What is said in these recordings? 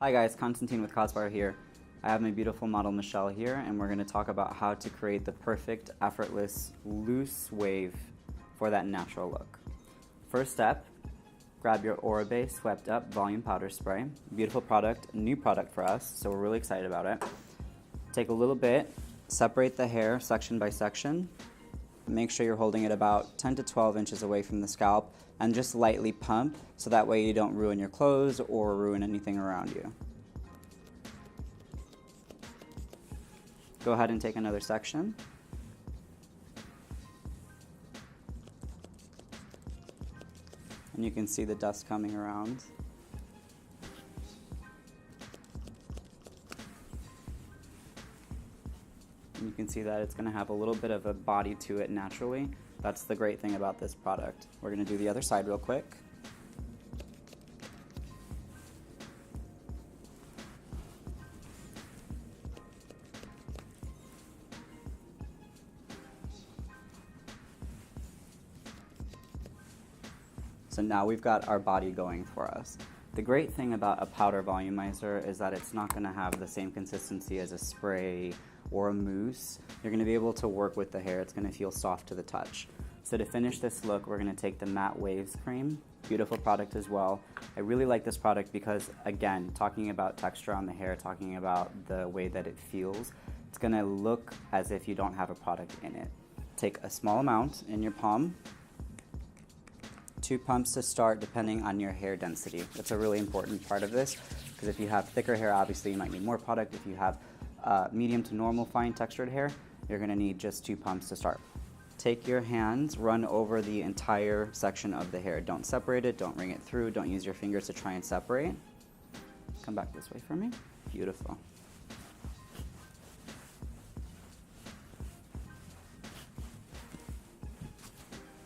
Hi guys, Constantine with Cosbar here. I have my beautiful model Michelle here, and we're going to talk about how to create the perfect, effortless, loose wave for that natural look. First step, grab your Oribe Swept Up Volume Powder Spray. Beautiful product, new product for us, so we're really excited about it. Take a little bit, separate the hair section by section. Make sure you're holding it about 10 to 12 inches away from the scalp and just lightly pump so that way you don't ruin your clothes or ruin anything around you. Go ahead and take another section. And you can see the dust coming around. And you can see that it's going to have a little bit of a body to it naturally. That's the great thing about this product. We're going to do the other side real quick. So now we've got our body going for us. The great thing about a powder volumizer is that it's not going to have the same consistency as a spray or a mousse. You're going to be able to work with the hair. It's going to feel soft to the touch. So to finish this look, we're going to take the Matte Waves Cream. Beautiful product as well. I really like this product because, again, talking about texture on the hair, talking about the way that it feels, it's going to look as if you don't have a product in it. Take a small amount in your palm. 2 pumps to start depending on your hair density. That's a really important part of this because if you have thicker hair, obviously you might need more product. If you have medium to normal fine textured hair, you're going to need just 2 pumps to start. Take your hands, run over the entire section of the hair. Don't separate it, don't wring it through, don't use your fingers to try and separate. Come back this way for me. Beautiful.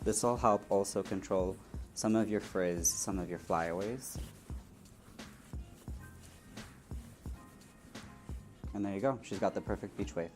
This will help also control some of your frizz, some of your flyaways. And there you go, she's got the perfect beach wave.